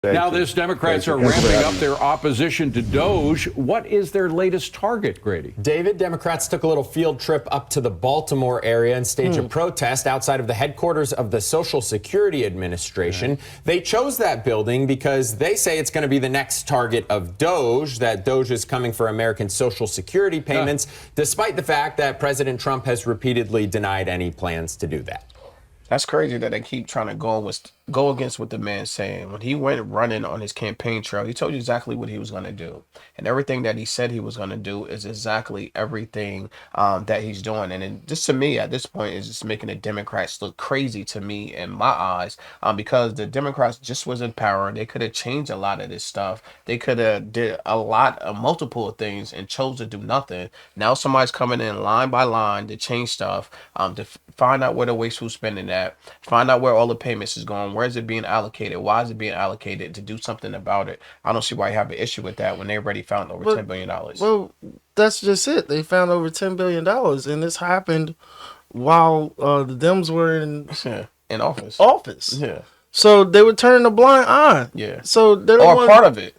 Now, this Democrats are ramping up their opposition to Doge. What is their latest target, Grady? David, Democrats took a little field trip up to the Baltimore area and staged a protest outside of the headquarters of the Social Security Administration. They chose that building because they say it's going to be the next target of Doge, that Doge is coming for American Social Security payments, despite the fact that President Trump has repeatedly denied any plans to do that. That's crazy that they keep trying to go against what the man's saying. When he went running on his campaign trail, he told you exactly what he was going to do. And everything that he said he was going to do is exactly everything that he's doing. And it, just to me, at this point, is just making the Democrats look crazy to me in my eyes, because the Democrats just was in power. They could have changed a lot of this stuff. They could have did a lot of multiple things and chose to do nothing. Now somebody's coming in line by line to change stuff, to find out where the wasteful spending at, find out where all the payments is going, where is it being allocated, why is it being allocated, to do something about it. I don't see why you have an issue with that when they already found over $10 billion. Well, that's just it. They found over $10 billion, and this happened while the Dems were in office. Yeah. So they were turning a blind eye. Yeah. So they don't or part of it.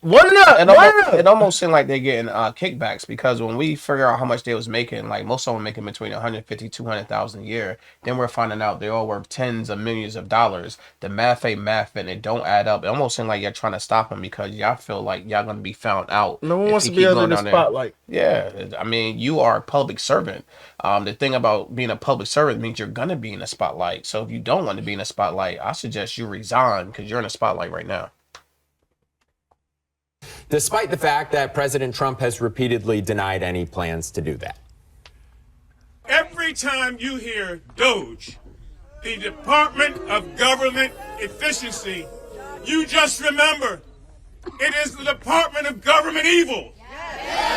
It almost seemed like they're getting kickbacks, because when we figure out how much they was making, like most of them making between 150, 200,000 a year, then we're finding out they all worth tens of millions of dollars. The math ain't math, and it don't add up. It almost seemed like you're trying to stop them because y'all feel like y'all gonna be found out. No one wants to be under the spotlight. Yeah, I mean, you are a public servant. The thing about being a public servant means you're gonna be in the spotlight. So if you don't want to be in the spotlight, I suggest you resign, because you're in the spotlight right now. Despite the fact that President Trump has repeatedly denied any plans to do that. Every time you hear Doge, the Department of Government Efficiency, you just remember it is the Department of Government Evil.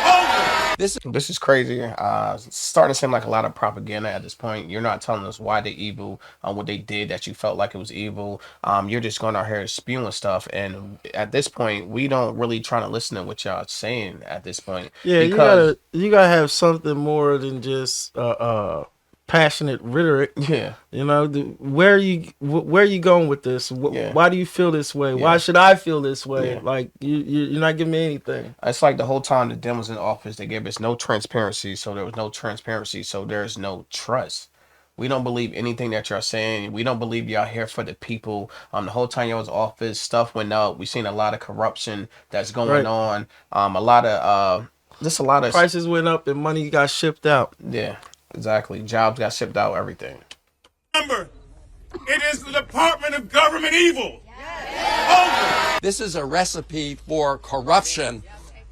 Over. This is crazy. It's starting to seem like a lot of propaganda at this point. You're not telling us why they're evil, what they did that you felt like it was evil. You're just going out here spewing stuff, and at this point, we don't really try to listen to what y'all saying at this point. Yeah, you gotta have something more than just passionate rhetoric. Yeah, you know, where are you going with this? Why do you feel this way? Why should I feel this way? Like you're not giving me anything. It's like the whole time the Dems was in office, they gave us no transparency, so there was no transparency, so there's no trust. We don't believe anything that you're saying. We don't believe y'all here for the people. The whole time y'all was office, stuff went up. We've seen a lot of corruption that's going on. A lot of prices went up and money got shipped out. Yeah. Exactly. Jobs got shipped out, everything. Remember, it is the Department of Government Evil. Over. This is a recipe for corruption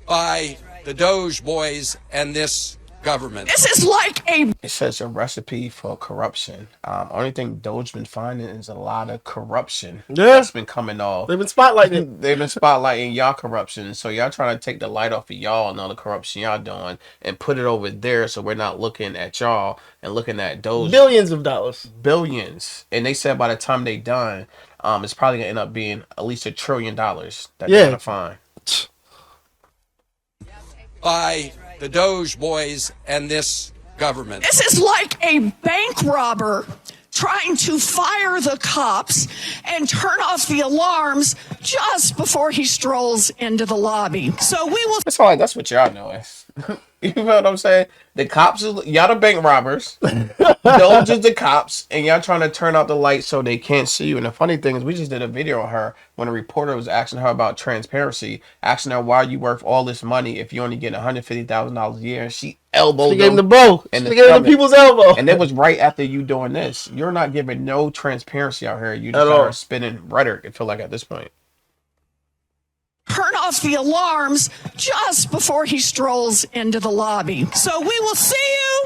by the Doge boys and this government. This is like It says a recipe for corruption. Only thing Doge's been finding is a lot of corruption that's been coming off. They've been spotlighting. They've been spotlighting y'all corruption. So y'all trying to take the light off of y'all and all the corruption y'all doing and put it over there, so we're not looking at y'all and looking at Doge. Billions of dollars. Billions. And they said by the time they done, it's probably gonna end up being at least $1 trillion that they're gonna find. By the Doge boys and this government. This is like a bank robber trying to fire the cops and turn off the alarms just before he strolls into the lobby. So we will. It's fine. That's what y'all know. You know what I'm saying? The cops, y'all the bank robbers. Those are the cops, and y'all trying to turn out the light so they can't see you. And the funny thing is, we just did a video on her when a reporter was asking her about transparency, asking her why you worth all this money if you only get $150,000 a year. And she elbowed She gave him the bow. She gave him the people's elbow. And it was right after you doing this. You're not giving no transparency out here. You just are spinning rhetoric, I feel like, at this point. Turn off the alarms just before he strolls into the lobby. So we will see you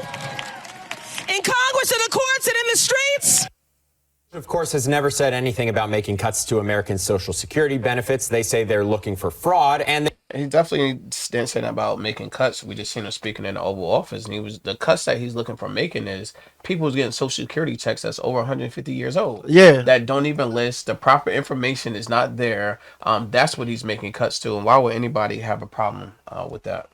in Congress, in the courts, and in the streets. Of course, has never said anything about making cuts to American Social Security benefits. They say they're looking for fraud, and he definitely didn't say about making cuts. We just seen him speaking in the Oval Office, and the cuts that he's looking for making is people's getting Social Security checks that's over 150 years old. Yeah, that don't even list the proper information is not there. That's what he's making cuts to, and why would anybody have a problem with that?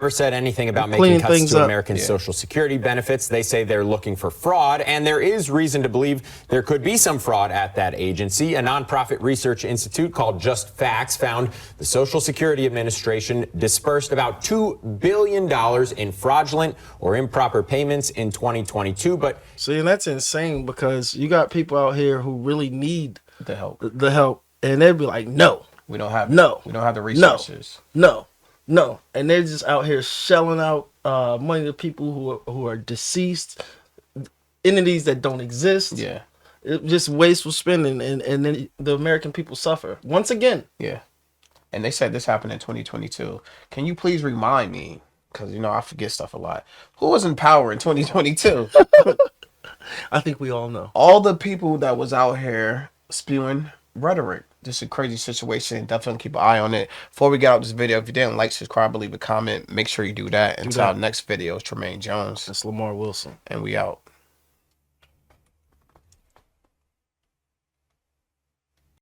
never said anything about clean making cuts things to up. American Social Security benefits. They say they're looking for fraud, and there is reason to believe there could be some fraud at that agency. A nonprofit research institute called Just Facts found the Social Security Administration dispersed about $2 billion in fraudulent or improper payments in 2022. But see, and that's insane because you got people out here who really need The help. the help, and they'd be like, no, We don't have no, We don't have the resources. no, and they're just out here shelling out money to people who are deceased, entities that don't exist. Yeah. It just wasteful spending, and then the American people suffer once again. Yeah. And they said this happened in 2022. Can you please remind me? Because, you know, I forget stuff a lot. Who was in power in 2022? I think we all know. All the people that was out here spewing rhetoric. This is a crazy situation. Definitely keep an eye on it. Before we get out this video, if you didn't like, subscribe, leave a comment. Make sure you do that. Until our next video, it's Tremaine Jones. It's Lamar Wilson. And we out.